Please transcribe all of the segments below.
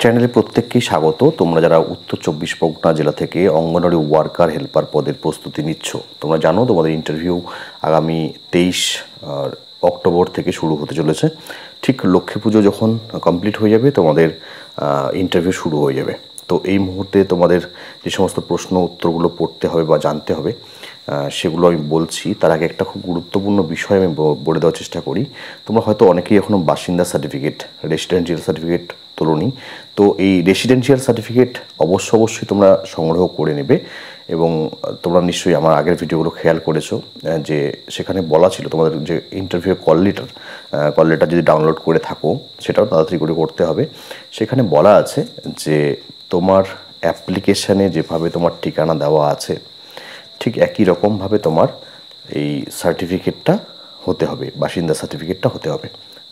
চ্যানেলে প্রত্যেককেই স্বাগত। তোমরা যারা উত্তর 24 পরগনা জেলা থেকে অঙ্গনওয়াড়ি ওয়ার্কার হেল্পার পদের প্রস্তুতি নিচ্ছ, তোমরা জানো তোমাদের ইন্টারভিউ আগামী 23 অক্টোবর থেকে শুরু হতে চলেছে। ঠিক লক্ষ্মী পুজো যখন কমপ্লিট হয়ে যাবে তোমাদের ইন্টারভিউ শুরু হয়ে যাবে। তো এই মুহূর্তে তোমাদের যে সমস্ত প্রশ্ন উত্তরগুলো পড়তে হবে বা জানতে হবে সেগুলো আমি বলছি। তার আগে একটা খুব গুরুত্বপূর্ণ বিষয় আমি বলে দেওয়ার চেষ্টা করি। তোমরা হয়তো অনেকেই এখনও বাসিন্দা সার্টিফিকেট, রেসিডেন্সিয়াল সার্টিফিকেট তোলোনি। তো এই রেসিডেন্সিয়াল সার্টিফিকেট অবশ্যই তোমরা সংগ্রহ করে নেবে। এবং তোমরা নিশ্চয়ই আমার আগের ভিডিওগুলো খেয়াল করেছো যে সেখানে বলা ছিল তোমাদের যে ইন্টারভিউ কল লেটার যদি ডাউনলোড করে থাকো সেটাও তাড়াতাড়ি করে করতে হবে। সেখানে বলা আছে যে তোমার অ্যাপ্লিকেশানে যেভাবে তোমার ঠিকানা দেওয়া আছে ঠিক একই রকমভাবে তোমার এই সার্টিফিকেটটা হতে হবে, বাসিন্দা সার্টিফিকেটটা হতে হবে,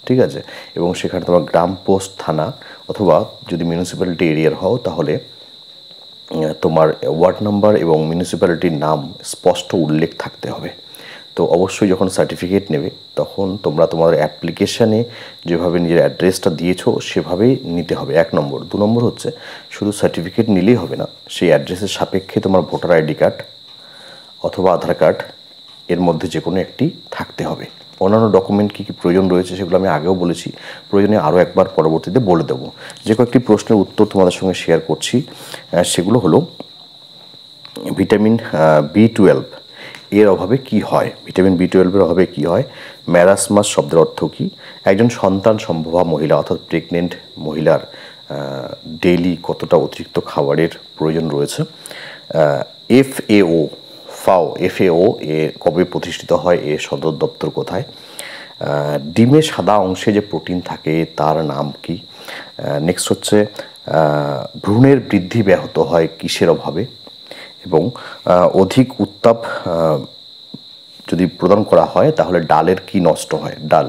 ঠিক আছে। এবং সেখানে তোমার গ্রাম, পোস্ট, থানা অথবা যদি মিউনিসিপ্যালিটি এরিয়ার হও তাহলে তোমার ওয়ার্ড নাম্বার এবং মিউনিসিপ্যালিটির নাম স্পষ্ট উল্লেখ থাকতে হবে। তো অবশ্যই যখন সার্টিফিকেট নেবে তখন তোমরা তোমাদের অ্যাপ্লিকেশানে যেভাবে নিজের অ্যাড্রেসটা দিয়েছো সেভাবেই নিতে হবে, 1 নম্বর। 2 নম্বর হচ্ছে শুধু সার্টিফিকেট নিলেই হবে না, সেই অ্যাড্রেসের সাপেক্ষে তোমার ভোটার আইডি কার্ড অথবা আধার কার্ড এর মধ্যে যে কোনো একটি থাকতে হবে। অন্যান্য ডকুমেন্ট কী কী প্রয়োজন রয়েছে সেগুলো আমি আগেও বলেছি, প্রয়োজনে আরও একবার পরবর্তীতে বলে দেবো। যে কয়েকটি প্রশ্নের উত্তর তোমাদের সঙ্গে শেয়ার করছি সেগুলো হলো ভিটামিন B12 এর অভাবে কি হয়, ভিটামিন B12 এর অভাবে কি হয়, ম্যারাসমাস শব্দের অর্থ কী, একজন সন্তান সম্ভবা মহিলা অর্থাৎ প্রেগনেন্ট মহিলার ডেইলি কতটা অতিরিক্ত খাবারের প্রয়োজন রয়েছে, FAO এ কবে প্রতিষ্ঠিত হয়, এর সদর দপ্তর কোথায়, ডিমের সাদা অংশে যে প্রোটিন থাকে তার নাম কি, নেক্সট হচ্ছে ভ্রূণের বৃদ্ধি ব্যাহত হয় কিসের অভাবে, এবং অধিক উত্তাপ যদি প্রদান করা হয় তাহলে ডালের কি নষ্ট হয়, ডাল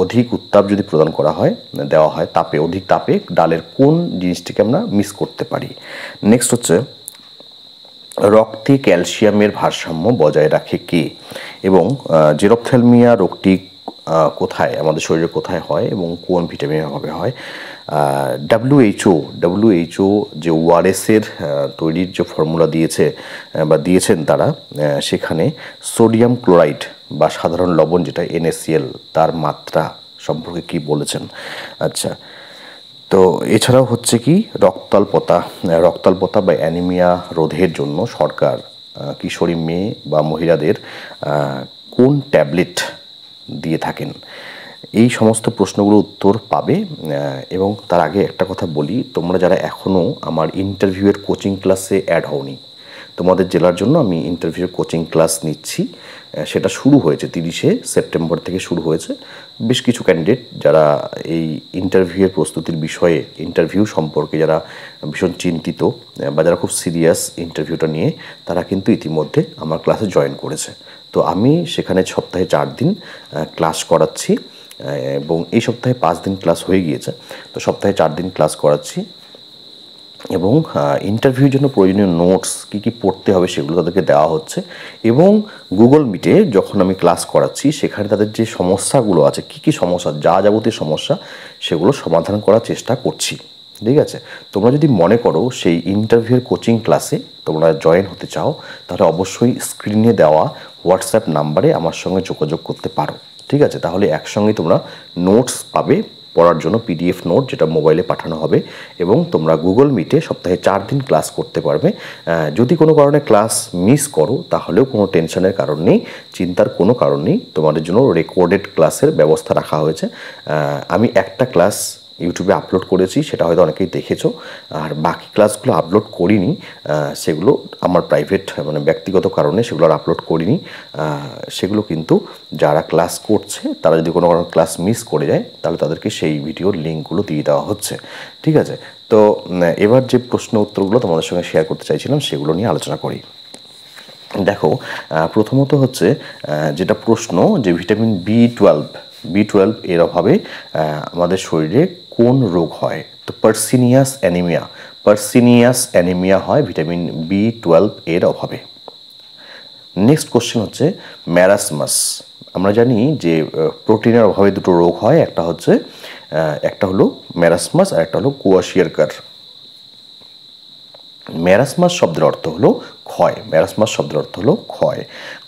অধিক উত্তাপ যদি প্রদান করা হয়, দেওয়া হয় তাপে, অধিক তাপে ডালের কোন জিনিসটিকে আমরা মিস করতে পারি। নেক্সট হচ্ছে রক্তে ক্যালসিয়ামের ভারসাম্য বজায় রাখে কে, এবং জেরপ্থ্যালমিয়া রোগটি কোথায়, আমাদের শরীরে কোথায় হয় এবং কোন ভিটামিনের অভাবে হয়। WHO যে ওআরএসের তৈরির যে ফর্মুলা দিয়েছে বা দিয়েছেন তারা, সেখানে সোডিয়াম ক্লোরাইড বা সাধারণ লবণ যেটা NaCl তার মাত্রা সম্পর্কে কি বলেছেন। আচ্ছা, তো এছাড়াও হচ্ছে কি রক্তাল্পতা বা অ্যানিমিয়া রোধের জন্য সরকার কিশোরী মেয়ে বা মহিলাদের কোন ট্যাবলেট দিয়ে থাকেন। এই সমস্ত প্রশ্নগুলোর উত্তর পাবে। এবং তার আগে একটা কথা বলি, তোমরা যারা এখনও আমার ইন্টারভিউয়ের কোচিং ক্লাসে অ্যাড হওনি, তোমাদের জেলার জন্য আমি ইন্টারভিউর কোচিং ক্লাস নিচ্ছি। সেটা শুরু হয়েছে 30শে সেপ্টেম্বর থেকে শুরু হয়েছে। বেশ কিছু ক্যান্ডিডেট যারা এই ইন্টারভিউয়ের প্রস্তুতির বিষয়ে, ইন্টারভিউ সম্পর্কে যারা ভীষণ চিন্তিত বা যারা খুব সিরিয়াস ইন্টারভিউটা নিয়ে, তারা কিন্তু ইতিমধ্যে আমার ক্লাসে জয়েন করেছে। তো আমি সেখানে সপ্তাহে 4 দিন ক্লাস করাচ্ছি এবং এই সপ্তাহে 5 দিন ক্লাস হয়ে গিয়েছে। তো সপ্তাহে 4 দিন ক্লাস করাচ্ছি এবং ইন্টারভিউর জন্য প্রয়োজনীয় নোটস কী কী পড়তে হবে সেগুলো তাদেরকে দেওয়া হচ্ছে। এবং গুগল মিটে যখন আমি ক্লাস করাচ্ছি সেখানে তাদের যে সমস্যাগুলো আছে, কী কী সমস্যা, যাবতীয় সমস্যা, সেগুলো সমাধান করার চেষ্টা করছি, ঠিক আছে। তোমরা যদি মনে করো সেই ইন্টারভিউর কোচিং ক্লাসে তোমরা জয়েন হতে চাও তাহলে অবশ্যই স্ক্রিনে দেওয়া হোয়াটসঅ্যাপ নাম্বারে আমার সঙ্গে যোগাযোগ করতে পারো, ঠিক আছে। তাহলে একসঙ্গে তোমরা নোটস পাবে পড়ার জন্য, PDF নোট যেটা মোবাইলে পাঠানো হবে, এবং তোমরা গুগল মিটে সপ্তাহে 4 দিন ক্লাস করতে পারবে। যদি কোনো কারণে ক্লাস মিস করো তাহলেও কোনো টেনশনের কারণ নেই, চিন্তার কোনো কারণ নেই, তোমাদের জন্য রেকর্ডেড ক্লাসের ব্যবস্থা রাখা হয়েছে। আমি একটা ক্লাস ইউটিউবে আপলোড করেছি, সেটা হয়তো অনেকেই দেখেছো, আর বাকি ক্লাসগুলো আপলোড করিনি, সেগুলো আমার প্রাইভেট মানে ব্যক্তিগত কারণে সেগুলো আর আপলোড করিনি। সেগুলো কিন্তু যারা ক্লাস করছে তারা যদি কোনো কারণে ক্লাস মিস করে যায় তাহলে তাদেরকে সেই ভিডিওর লিঙ্কগুলো দিয়ে দেওয়া হচ্ছে, ঠিক আছে। তো এবার যে প্রশ্ন উত্তরগুলো তোমাদের সঙ্গে শেয়ার করতে চাইছিলাম সেগুলো নিয়ে আলোচনা করি। দেখো, প্রথমত হচ্ছে যেটা প্রশ্ন যে ভিটামিন B12 এর অভাবে আমাদের শরীরে কোন রোগ হয়। তো পার্সিনিয়াস অ্যানিমিয়া হয় ভিটামিন B12 এর অভাবে। নেক্সট কোশ্চেন হচ্ছে ম্যারাসমাস। আমরা জানি যে প্রোটিনের অভাবে দুটো রোগ হয়, একটা হলো ম্যারাসমাস আর একটা হলো কোয়াশিয়ারকার। ম্যারাসমাস শব্দের অর্থ হলো ক্ষয়। ম্যারাসমাস শব্দের অর্থ হলো ক্ষয়।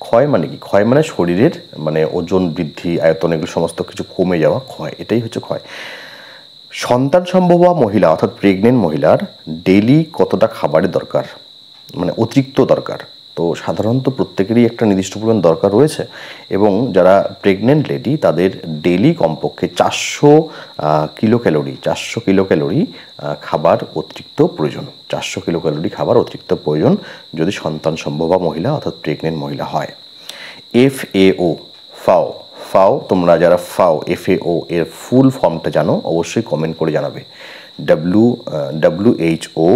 ক্ষয় মানে কি? ক্ষয় মানে শরীরের মানে ওজন বৃদ্ধি, আয়তন, এগুলো সমস্ত কিছু কমে যাওয়া, ক্ষয়, এটাই হচ্ছে ক্ষয়। সন্তান সম্ভবা মহিলা অর্থাৎ প্রেগনেন্ট মহিলার ডেইলি কতটা খাবারের দরকার, মানে অতিরিক্ত দরকার? তো সাধারণত প্রত্যেকেরই একটা নির্দিষ্ট পরিমাণ দরকার রয়েছে, এবং যারা প্রেগনেন্ট লেডি তাদের ডেইলি কমপক্ষে 400 কিলো ক্যালোরি খাবার অতিরিক্ত প্রয়োজন। 400 কিলো ক্যালোরি খাবার অতিরিক্ত প্রয়োজন যদি সন্তান সম্ভবা মহিলা অর্থাৎ প্রেগনেন্ট মহিলা হয়। FAO, ফাও, ফাও, তোমরা যারা ফাও FAO এর ফুল ফর্মটা জানো অবশ্যই কমেন্ট করে জানাবে। WHO,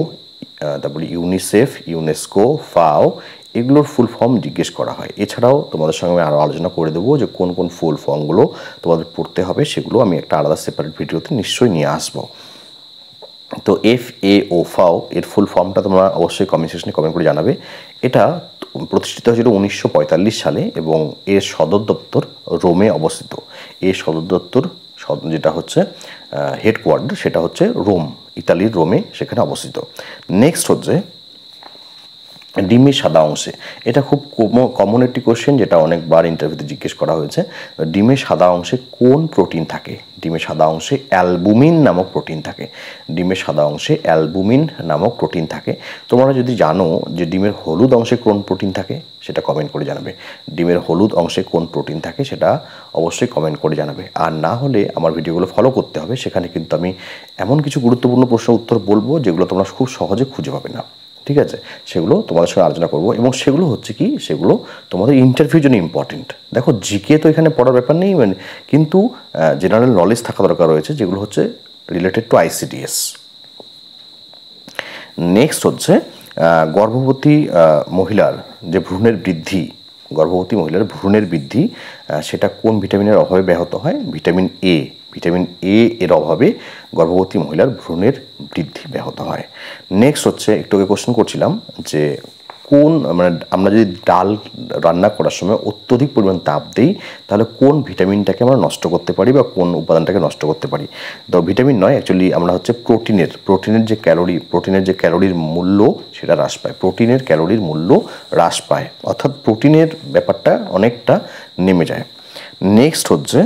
তারপরে ইউনিসেফ, ইউনেস্কো, ফাও, এগুলোর ফুল ফর্ম জিজ্ঞেস করা হয়। এছাড়াও তোমাদের সঙ্গে আমি আরও আলোচনা করে দেবো যে কোন কোন ফুল ফর্মগুলো তোমাদের পড়তে হবে, সেগুলো আমি একটা আলাদা সেপারেট ভিডিওতে নিশ্চয়ই নিয়ে আসবো। তো FAO, ফাও এর ফুল ফর্মটা তোমরা অবশ্যই কমেন্ট সেকশনে কমেন্ট করে জানাবে। এটা প্রতিষ্ঠিত হয়েছিল 1945 সালে এবং এর সদর দপ্তর রোমে অবস্থিত। এর সদর দপ্তর যেটা হচ্ছে হেডকোয়ার্টার, সেটা হচ্ছে রোম, ইতালির রোমে, সেখানে অবস্থিত। নেক্সট হচ্ছে ডিমের সাদা অংশে। এটা খুব কমন একটি কোশ্চেন, যেটা অনেকবার ইন্টারভিউতে জিজ্ঞেস করা হয়েছে। ডিমের সাদা অংশে কোন প্রোটিন থাকে? ডিমের সাদা অংশে অ্যালবুমিন নামক প্রোটিন থাকে। ডিমের সাদা অংশে অ্যালবুমিন নামক প্রোটিন থাকে। তোমরা যদি জানো যে ডিমের হলুদ অংশে কোন প্রোটিন থাকে, সেটা কমেন্ট করে জানাবে। ডিমের হলুদ অংশে কোন প্রোটিন থাকে সেটা অবশ্যই কমেন্ট করে জানাবে। আর না হলে আমার ভিডিওগুলো ফলো করতে হবে, সেখানে কিন্তু আমি এমন কিছু গুরুত্বপূর্ণ প্রশ্নের উত্তর বলবো যেগুলো তোমরা খুব সহজে খুঁজে পাবে না, ঠিক আছে? সেগুলো তোমাদের সঙ্গে আলোচনা করবো, এবং সেগুলো হচ্ছে কি, সেগুলো তোমাদের ইন্টারভিউর জন্য ইম্পর্টেন্ট। দেখো, জিকে তো এখানে পড়ার ব্যাপার নেই, মানে কিন্তু জেনারেল নলেজ থাকা দরকার রয়েছে, যেগুলো হচ্ছে রিলেটেড টু ICDS। নেক্সট হচ্ছে গর্ভবতী মহিলার যে ভ্রূণের বৃদ্ধি, গর্ভবতী মহিলার ভ্রূণের বৃদ্ধি সেটা কোন ভিটামিনের অভাবে ব্যাহত হয়? Vitamin A। ভিটামিন A এর অভাবে গর্ভবতী মহিলার ভ্রূণের বৃদ্ধি ব্যাহত হয়। নেক্সট হচ্ছে, একটু আগে কোশ্চেন করছিলাম যে কোন, মানে আমরা যদি ডাল রান্না করার সময় অত্যধিক পরিমাণ তাপ দিই, তাহলে কোন ভিটামিনটাকে আমরা নষ্ট করতে পারি বা কোন উপাদানটাকে নষ্ট করতে পারি? তো ভিটামিন নয়, অ্যাকচুয়ালি আমরা হচ্ছে প্রোটিনের যে ক্যালোরির মূল্য সেটা হ্রাস পায়। প্রোটিনের ক্যালোরির মূল্য হ্রাস পায়, অর্থাৎ প্রোটিনের ব্যাপারটা অনেকটা নেমে যায়। নেক্সট হচ্ছে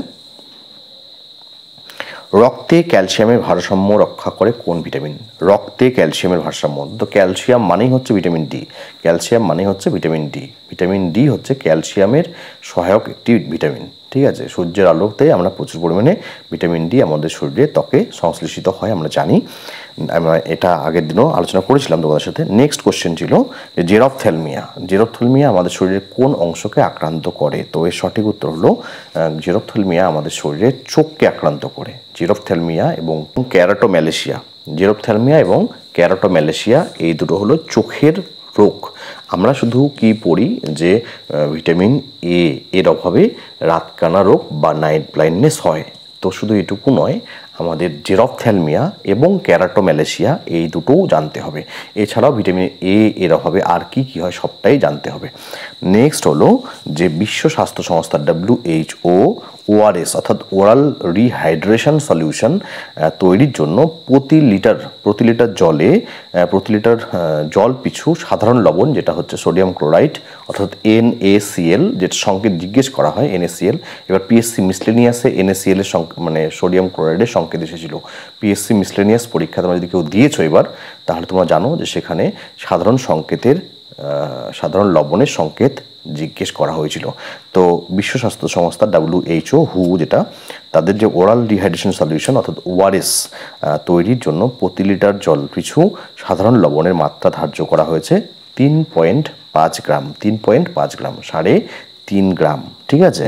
রক্তে ক্যালসিয়ামের ভারসাম্য রক্ষা করে কোন ভিটামিন? রক্তে ক্যালসিয়ামের ভারসাম্য, তো ক্যালসিয়াম মানেই হচ্ছে ভিটামিন ডি। ক্যালসিয়াম মানে হচ্ছে ভিটামিন ডি। ভিটামিন ডি হচ্ছে ক্যালসিয়ামের সহায়ক একটি ভিটামিন, ঠিক আছে? সূর্যের আলোতে আমরা প্রচুর পরিমাণে ভিটামিন ডি আমাদের শরীরে ত্বকে সংশ্লেষিত হয়, আমরা জানি। আমরা এটা আগের দিনও আলোচনা করেছিলাম তোমাদের সাথে। নেক্সট কোশ্চেন ছিল যে জেরপ্থ্যালমিয়া। জেরপ্থ্যালমিয়া আমাদের শরীরের কোন অংশকে আক্রান্ত করে? তো এর সঠিক উত্তর হলো জেরপ্থ্যালমিয়া আমাদের শরীরের চোখকে আক্রান্ত করে। জেরপ্থ্যালমিয়া এবং ক্যারোটোম্যালেশিয়া, জেরপ্থ্যালমিয়া এবং ক্যারোটোম্যালেশিয়া এই দুটো হলো চোখের রোগ। আমরা শুধু কি পড়ি যে ভিটামিন A এর অভাবে রাতকানা রোগ বা নাইট ব্লাইন্ডনেস হয়, তো শুধু এটুকু নয়, আমাদের জেরপ্থ্যালমিয়া এবং ক্যারোটোম্যালেশিয়া এই দুটোও জানতে হবে। এছাড়াও ভিটামিন A এর অভাবে আর কি কি হয় সবটাই জানতে হবে। নেক্সট হলো যে বিশ্ব স্বাস্থ্য সংস্থা WHO ORS অর্থাৎ ওরাল রিহাইড্রেশন সলিউশন তৈরির জন্য প্রতি লিটার জল পিছু সাধারণ লবণ, যেটা হচ্ছে সোডিয়াম ক্লোরাইড অর্থাৎ NaCl, যেটা সংকেত জিজ্ঞেস করা হয় NaCl। এবার PSC মিসলেনিয়াসে NaCl এর মানে সোডিয়াম ক্লোরাইডের সংকেত এসেছিল। PSC মিসলেনিয়াস পরীক্ষা তোমরা যদি কেউ দিয়েছো এবার, তাহলে তোমরা জানো যে সেখানে সাধারণ লবণের সংকেত জিজ্ঞেস করা হয়েছিল। তো বিশ্ব স্বাস্থ্য সংস্থা WHO যেটা, তাদের যে ওরাল রিহাইড্রেশন সলিউশন অর্থাৎ ORS তৈরির জন্য প্রতি লিটার জল পিছু সাধারণ লবণের মাত্রা ধার্য করা হয়েছে 3.5 গ্রাম, 3.5 গ্রাম, 3.5 গ্রাম, ঠিক আছে?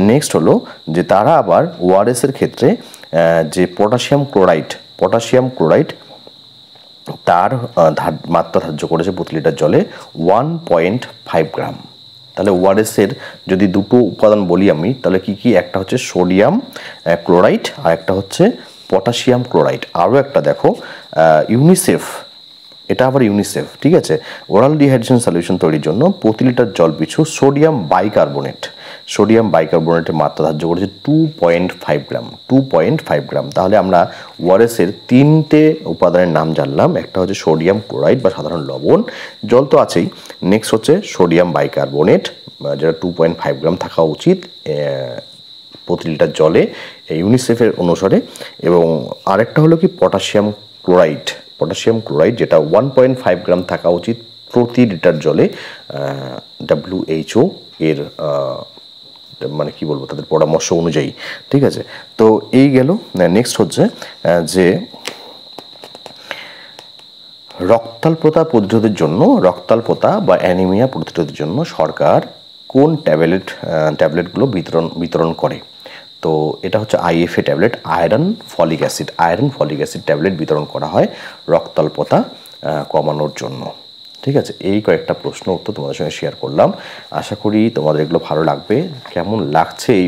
নেক্সট হলো যে তারা আবার ORS এর ক্ষেত্রে যে পটাশিয়াম ক্লোরাইড তার মাত্রা ধার্য করেছে প্রতি লিটার জলে 1.5 গ্রাম। তাহলে ORS এর যদি দুটো উপাদান বলি আমি, তাহলে কি কি? একটা হচ্ছে সোডিয়াম ক্লোরাইড আর একটা হচ্ছে পটাশিয়াম ক্লোরাইড। আরও একটা দেখো ইউনিসেফ, এটা আবার ইউনিসেফ, ঠিক আছে? ওরাল ডিহাইড্রেশন সলিউশন তৈরির জন্য প্রতি লিটার জল পিছু সোডিয়াম সোডিয়াম বাইকার্বনেটের মাত্রা ধার্য করেছে 2.5 গ্রাম। 2.5 গ্রাম। তাহলে আমরা ওআরএসের 3টে উপাদানের নাম জানলাম। একটা হচ্ছে সোডিয়াম ক্লোরাইড বা সাধারণ লবণ, জল তো আছেই। নেক্সট হচ্ছে সোডিয়াম বাইকার্বনেট, যেটা 2.5 গ্রাম থাকা উচিত প্রতি লিটার জলে ইউনিসেফের অনুসারে। এবং আরেকটা হলো কি পটাশিয়াম ক্লোরাইড। পটাশিয়াম ক্লোরাইড যেটা 1.5 গ্রাম থাকা উচিত প্রতি লিটার জলে WHO এর মানে কি বলবো, তাদের পরামর্শ অনুযায়ী। ঠিক আছে, তো এই গেল। নেক্সট হচ্ছে যে রক্তাল্পতা প্রতিরোধের জন্য, রক্তাল্পতা বা অ্যানিমিয়া প্রতিরোধের জন্য সরকার কোন ট্যাবলেটগুলো বিতরণ করে? তো এটা হচ্ছে IFA tablet, iron folic acid tablet বিতরণ করা হয় রক্তাল্পতা কমানোর জন্য। ঠিক আছে, এই কয়েকটা প্রশ্ন উত্তর তোমাদের সঙ্গে শেয়ার করলাম। আশা করি তোমাদের এগুলো ভালো লাগবে। কেমন লাগছে এই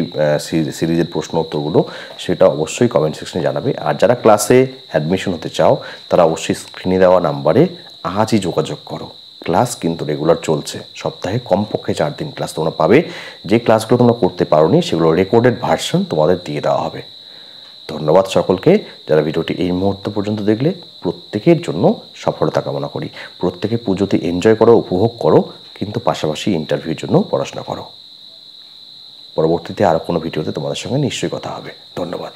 সিরিজের প্রশ্ন উত্তরগুলো সেটা অবশ্যই কমেন্ট সেকশনে জানাবে। আর যারা ক্লাসে অ্যাডমিশন হতে চাও তারা অবশ্যই স্ক্রিনে দেওয়া নাম্বারে আজই যোগাযোগ করো। ক্লাস কিন্তু রেগুলার চলছে, সপ্তাহে কমপক্ষে 4 দিন ক্লাস তোমরা পাবে। যে ক্লাসগুলো তোমরা করতে পারোনি সেগুলো রেকর্ডেড ভার্সন তোমাদের দিয়ে দেওয়া হবে। ধন্যবাদ সকলকে যারা ভিডিওটি এই মুহূর্ত পর্যন্ত দেখলে। প্রত্যেকের জন্য সফলতা কামনা করি। প্রত্যেকে পুজোতে এনজয় করো, উপভোগ করো, কিন্তু পাশাপাশি ইন্টারভিউর জন্য পড়াশোনা করো। পরবর্তীতে আরও কোনো ভিডিওতে তোমাদের সঙ্গে নিশ্চয়ই কথা হবে। ধন্যবাদ।